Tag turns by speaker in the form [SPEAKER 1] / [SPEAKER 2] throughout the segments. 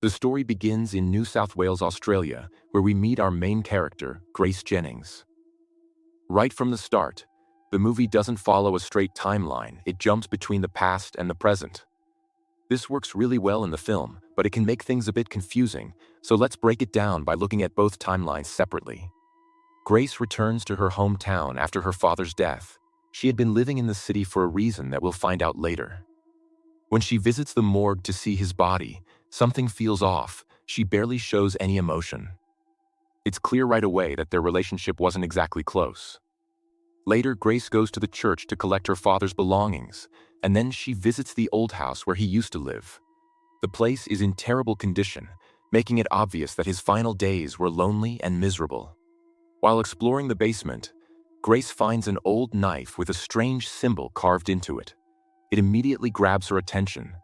[SPEAKER 1] The story begins in New South Wales, Australia, where we meet our main character, Grace Jennings. Right from the start, the movie doesn't follow a straight timeline, it jumps between the past and the present. This works really well in the film, but it can make things a bit confusing, so let's break it down by looking at both timelines separately. Grace returns to her hometown after her father's death. She had been living in the city for a reason that we'll find out later. When she visits the morgue to see his body, something feels off. She barely shows any emotion. It's clear right away that their relationship wasn't exactly close. Later, Grace goes to the church to collect her father's belongings, and then she visits the old house where he used to live. The place is in terrible condition, making it obvious that his final days were lonely and miserable. While exploring the basement, Grace finds an old knife with a strange symbol carved into it. It immediately grabs her attention,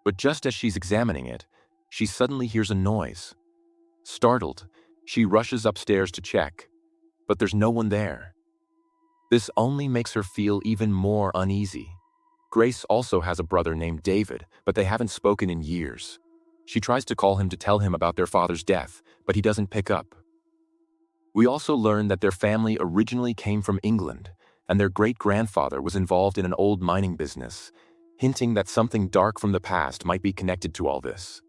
[SPEAKER 1] but just as she's examining it, she suddenly hears a noise. Startled, she rushes upstairs to check, but there's no one there. This only makes her feel even more uneasy. Grace also has a brother named David, but they haven't spoken in years. She tries to call him to tell him about their father's death, but he doesn't pick up. We also learn that their family originally came from England, and their great-grandfather was involved in an old mining business, hinting that something dark from the past might be connected to all this.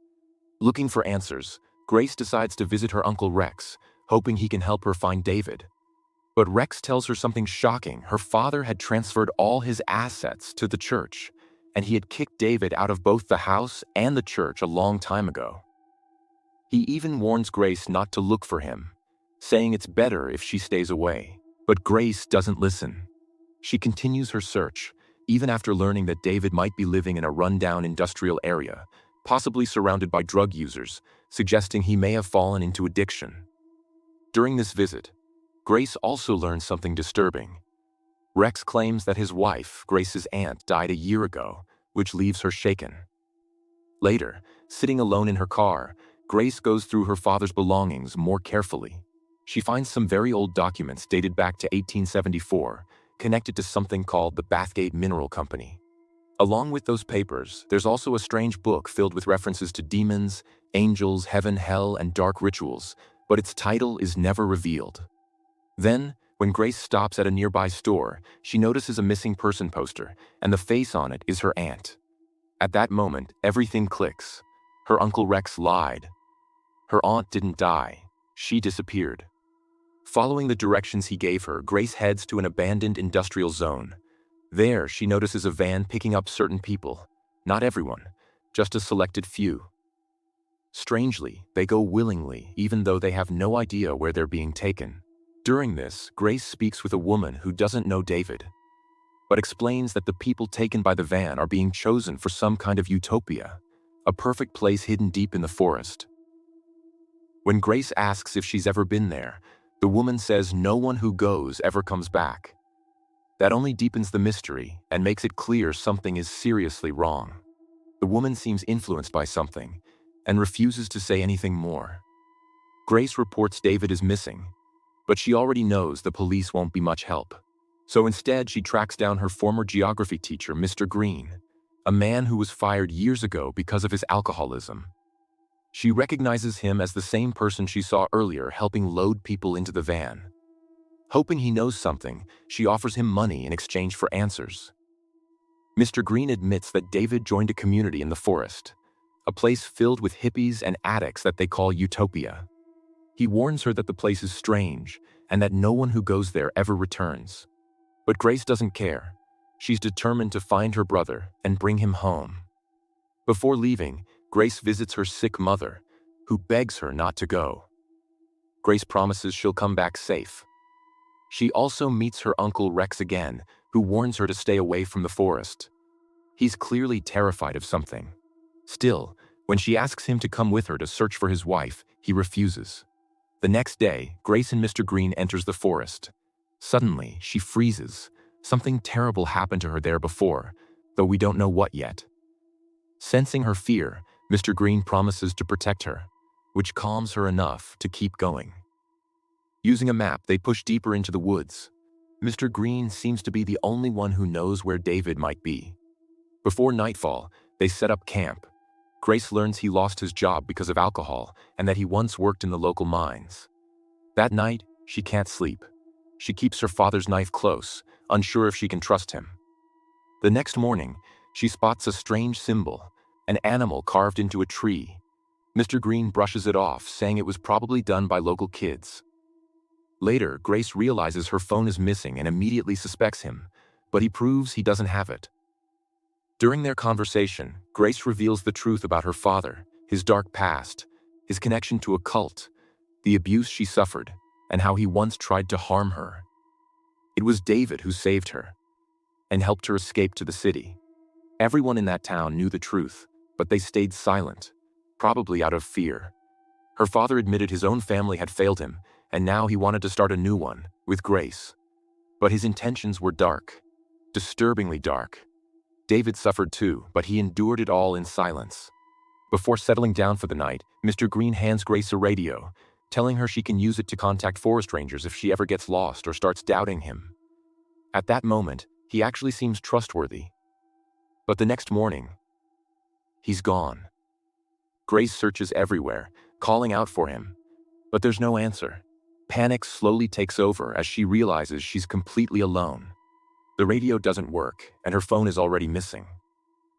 [SPEAKER 1] Looking for answers, Grace decides to visit her Uncle Rex, hoping he can help her find David. But Rex tells her something shocking. Her father had transferred all his assets to the church, and he had kicked David out of both the house and the church a long time ago. He even warns Grace not to look for him, saying it's better if she stays away. But Grace doesn't listen. She continues her search, even after learning that David might be living in a rundown industrial area, possibly surrounded by drug users, suggesting he may have fallen into addiction. During this visit, Grace also learns something disturbing. Rex claims that his wife, Grace's aunt, died a year ago, which leaves her shaken. Later, sitting alone in her car, Grace goes through her father's belongings more carefully. She finds some very old documents dated back to 1874, connected to something called the Bathgate Mineral Company. Along with those papers, there's also a strange book filled with references to demons, angels, heaven, hell, and dark rituals, but its title is never revealed. Then, when Grace stops at a nearby store, she notices a missing person poster, and the face on it is her aunt. At that moment, everything clicks. Her Uncle Rex lied. Her aunt didn't die. She disappeared. Following the directions he gave her, Grace heads to an abandoned industrial zone. There, she notices a van picking up certain people. Not everyone, just a selected few. Strangely, they go willingly, even though they have no idea where they're being taken. During this, Grace speaks with a woman who doesn't know David, but explains that the people taken by the van are being chosen for some kind of utopia, a perfect place hidden deep in the forest. When Grace asks if she's ever been there, the woman says no one who goes ever comes back. That only deepens the mystery and makes it clear something is seriously wrong. The woman seems influenced by something and refuses to say anything more. Grace reports David is missing, but she already knows the police won't be much help. So instead, she tracks down her former geography teacher, Mr. Green, a man who was fired years ago because of his alcoholism. She recognizes him as the same person she saw earlier helping load people into the van. Hoping he knows something, she offers him money in exchange for answers. Mr. Green admits that David joined a community in the forest, a place filled with hippies and addicts that they call utopia. He warns her that the place is strange and that no one who goes there ever returns. But Grace doesn't care. She's determined to find her brother and bring him home. Before leaving, Grace visits her sick mother, who begs her not to go. Grace promises she'll come back safe. She also meets her Uncle Rex again, who warns her to stay away from the forest. He's clearly terrified of something. Still, when she asks him to come with her to search for his wife, he refuses. The next day, Grace and Mr. Green enters the forest. Suddenly, she freezes. Something terrible happened to her there before, though we don't know what yet. Sensing her fear, Mr. Green promises to protect her, which calms her enough to keep going. Using a map, they push deeper into the woods. Mr. Green seems to be the only one who knows where David might be. Before nightfall, they set up camp. Grace learns he lost his job because of alcohol and that he once worked in the local mines. That night, she can't sleep. She keeps her father's knife close, unsure if she can trust him. The next morning, she spots a strange symbol, an animal carved into a tree. Mr. Green brushes it off, saying it was probably done by local kids. Later, Grace realizes her phone is missing and immediately suspects him, but he proves he doesn't have it. During their conversation, Grace reveals the truth about her father, his dark past, his connection to a cult, the abuse she suffered, and how he once tried to harm her. It was David who saved her and helped her escape to the city. Everyone in that town knew the truth, but they stayed silent, probably out of fear. Her father admitted his own family had failed him, and now he wanted to start a new one, with Grace. But his intentions were dark, disturbingly dark. David suffered too, but he endured it all in silence. Before settling down for the night, Mr. Green hands Grace a radio, telling her she can use it to contact forest rangers if she ever gets lost or starts doubting him. At that moment, he actually seems trustworthy. But the next morning, he's gone. Grace searches everywhere, calling out for him, but there's no answer. Panic slowly takes over as she realizes she's completely alone. The radio doesn't work, and her phone is already missing.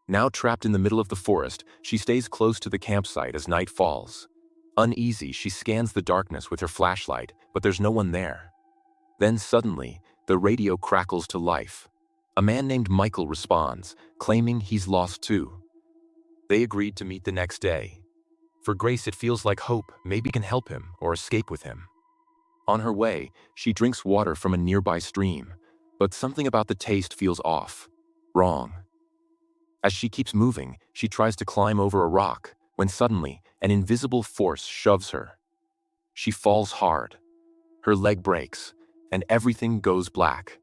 [SPEAKER 1] Now trapped in the middle of the forest, she stays close to the campsite as night falls. Uneasy, she scans the darkness with her flashlight, but there's no one there. Then suddenly, the radio crackles to life. A man named Michael responds, claiming he's lost too. They agreed to meet the next day. For Grace, it feels like hope maybe can help him or escape with him. On her way, she drinks water from a nearby stream, but something about the taste feels off, wrong. As she keeps moving, she tries to climb over a rock, when suddenly, an invisible force shoves her. She falls hard. Her leg breaks, and everything goes black.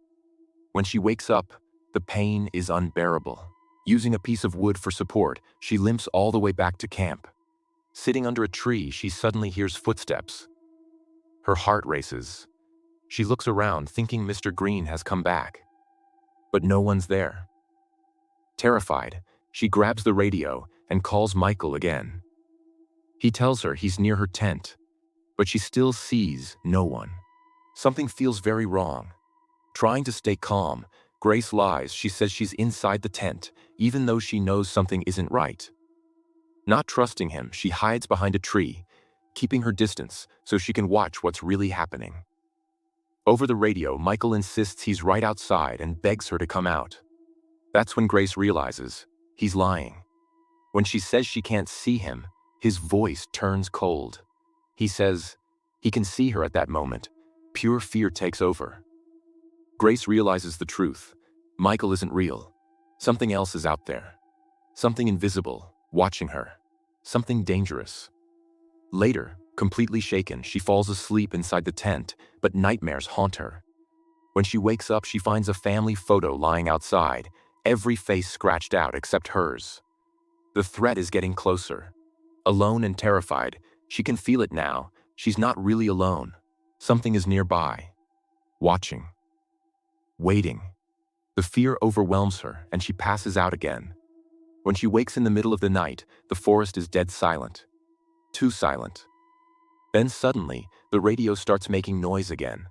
[SPEAKER 1] When she wakes up, the pain is unbearable. Using a piece of wood for support, she limps all the way back to camp. Sitting under a tree, she suddenly hears footsteps. Her heart races. She looks around, thinking Mr. Green has come back. But no one's there. Terrified, she grabs the radio and calls Michael again. He tells her he's near her tent, but she still sees no one. Something feels very wrong. Trying to stay calm, Grace lies. She says she's inside the tent, even though she knows something isn't right. Not trusting him, she hides behind a tree, keeping her distance so she can watch what's really happening. Over the radio, Michael insists he's right outside and begs her to come out. That's when Grace realizes he's lying. When she says she can't see him, his voice turns cold. He says he can see her at that moment. Pure fear takes over. Grace realizes the truth. Michael isn't real. Something else is out there. Something invisible, watching her. Something dangerous. Later, completely shaken, she falls asleep inside the tent, but nightmares haunt her. When she wakes up, she finds a family photo lying outside, every face scratched out except hers. The threat is getting closer. Alone and terrified, she can feel it now. She's not really alone. Something is nearby. Watching. Waiting. The fear overwhelms her, and she passes out again. When she wakes in the middle of the night, the forest is dead silent. Too silent. Then suddenly, the radio starts making noise again.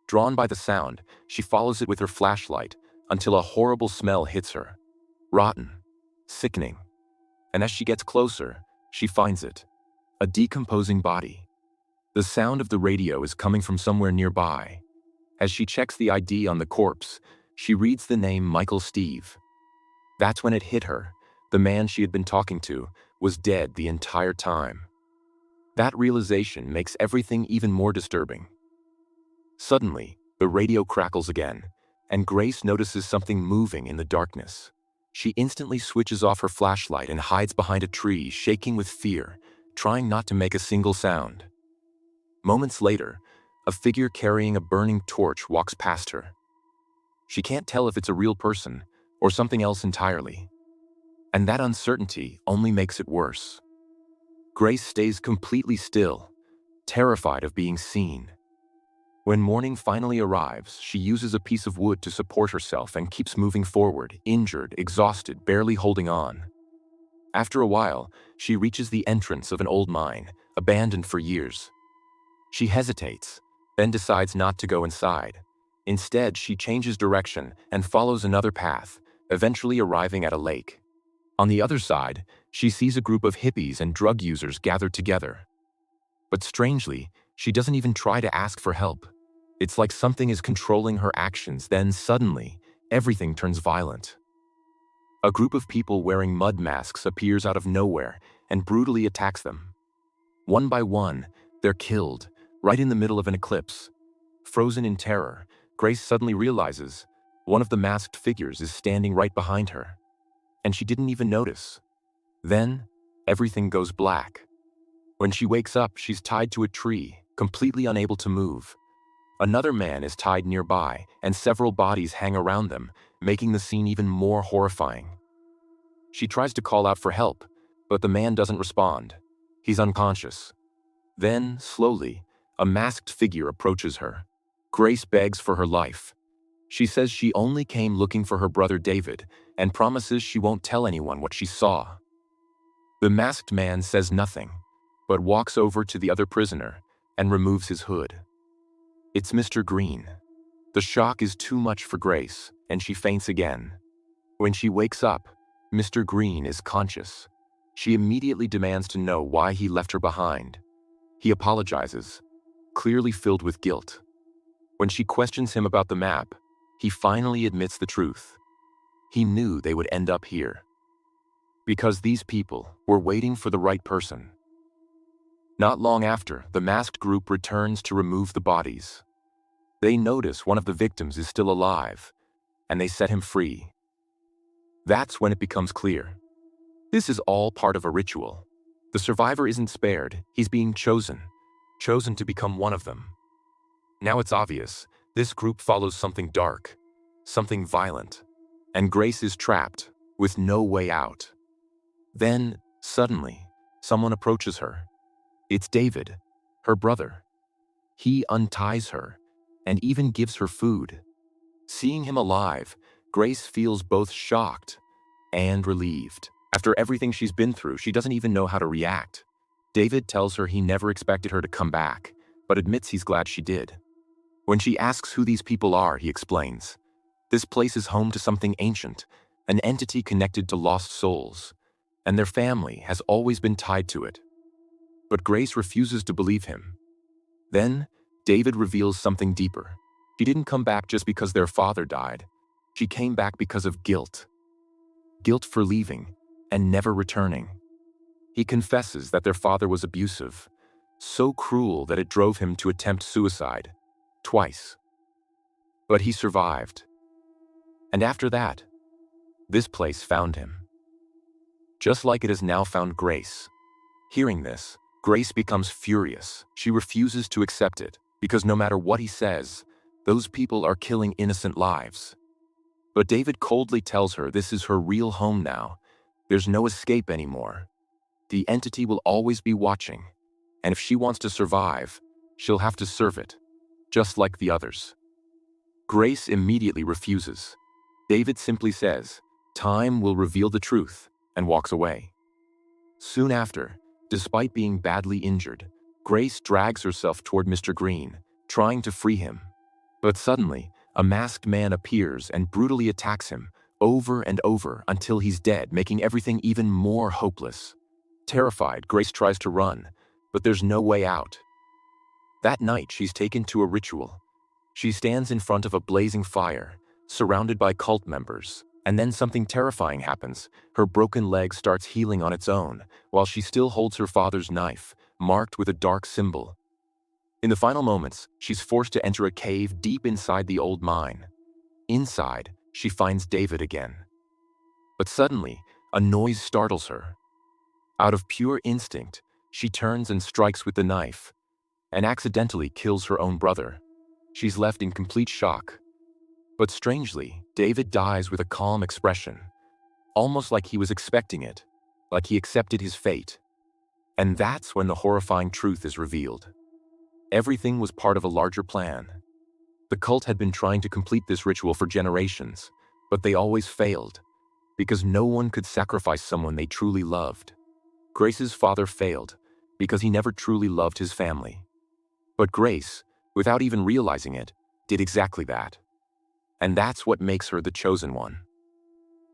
[SPEAKER 1] Drawn by the sound, she follows it with her flashlight until a horrible smell hits her. Rotten. Sickening. And as she gets closer, she finds it. A decomposing body. The sound of the radio is coming from somewhere nearby. As she checks the ID on the corpse, she reads the name Michael Steve. That's when it hit her. The man she had been talking to was dead the entire time. That realization makes everything even more disturbing. Suddenly, the radio crackles again, and Grace notices something moving in the darkness. She instantly switches off her flashlight and hides behind a tree, shaking with fear, trying not to make a single sound. Moments later, a figure carrying a burning torch walks past her. She can't tell if it's a real person or something else entirely. And that uncertainty only makes it worse. Grace stays completely still, terrified of being seen. When morning finally arrives, she uses a piece of wood to support herself and keeps moving forward, injured, exhausted, barely holding on. After a while, she reaches the entrance of an old mine, abandoned for years. She hesitates, then decides not to go inside. Instead, she changes direction and follows another path, eventually arriving at a lake. On the other side, she sees a group of hippies and drug users gathered together. But strangely, she doesn't even try to ask for help. It's like something is controlling her actions, then suddenly, everything turns violent. A group of people wearing mud masks appears out of nowhere and brutally attacks them. One by one, they're killed, right in the middle of an eclipse. Frozen in terror, Grace suddenly realizes one of the masked figures is standing right behind her. And she didn't even notice. Then, everything goes black. When she wakes up, she's tied to a tree, completely unable to move. Another man is tied nearby, and several bodies hang around them, making the scene even more horrifying. She tries to call out for help, but the man doesn't respond. He's unconscious. Then, slowly, a masked figure approaches her. Grace begs for her life. She says she only came looking for her brother David and promises she won't tell anyone what she saw. The masked man says nothing, but walks over to the other prisoner and removes his hood. It's Mr. Green. The shock is too much for Grace, and she faints again. When she wakes up, Mr. Green is conscious. She immediately demands to know why he left her behind. He apologizes, clearly filled with guilt. When she questions him about the map, he finally admits the truth. He knew they would end up here. Because these people were waiting for the right person. Not long after, the masked group returns to remove the bodies. They notice one of the victims is still alive, and they set him free. That's when it becomes clear. This is all part of a ritual. The survivor isn't spared, he's being chosen to become one of them. Now it's obvious, this group follows something dark, something violent, and Grace is trapped, with no way out. Then, suddenly, someone approaches her. It's David, her brother. He unties her, and even gives her food. Seeing him alive, Grace feels both shocked and relieved. After everything she's been through, she doesn't even know how to react. David tells her he never expected her to come back, but admits he's glad she did. When she asks who these people are, he explains. This place is home to something ancient, an entity connected to lost souls, and their family has always been tied to it. But Grace refuses to believe him. Then, David reveals something deeper. She didn't come back just because their father died. She came back because of guilt. Guilt for leaving and never returning. He confesses that their father was abusive, so cruel that it drove him to attempt suicide, twice. But he survived. And after that, this place found him. Just like it has now found Grace. Hearing this, Grace becomes furious. She refuses to accept it, because no matter what he says, those people are killing innocent lives. But David coldly tells her this is her real home now. There's no escape anymore. The entity will always be watching, and if she wants to survive, she'll have to serve it, just like the others. Grace immediately refuses. David simply says, "Time will reveal the truth," and walks away. Soon after, despite being badly injured, Grace drags herself toward Mr. Green, trying to free him. But suddenly, a masked man appears and brutally attacks him, over and over until he's dead, making everything even more hopeless. Terrified, Grace tries to run, but there's no way out. That night, she's taken to a ritual. She stands in front of a blazing fire, surrounded by cult members, and then something terrifying happens. Her broken leg starts healing on its own, while she still holds her father's knife, marked with a dark symbol. In the final moments, she's forced to enter a cave deep inside the old mine. Inside, she finds David again. But suddenly, a noise startles her. Out of pure instinct, she turns and strikes with the knife, and accidentally kills her own brother. She's left in complete shock. But strangely, David dies with a calm expression, almost like he was expecting it, like he accepted his fate. And that's when the horrifying truth is revealed. Everything was part of a larger plan. The cult had been trying to complete this ritual for generations, but they always failed. because no one could sacrifice someone they truly loved. Grace's father failed because he never truly loved his family. But Grace, without even realizing it, did exactly that. And that's what makes her the chosen one.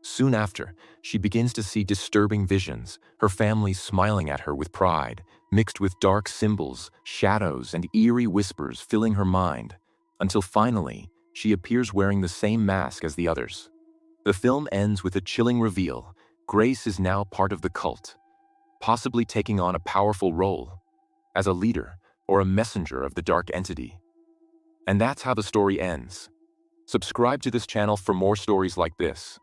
[SPEAKER 1] Soon after, she begins to see disturbing visions, her family smiling at her with pride, mixed with dark symbols, shadows, and eerie whispers filling her mind, until finally, she appears wearing the same mask as the others. The film ends with a chilling reveal. Grace is now part of the cult, possibly taking on a powerful role as a leader or a messenger of the dark entity. And that's how the story ends. Subscribe to this channel for more stories like this.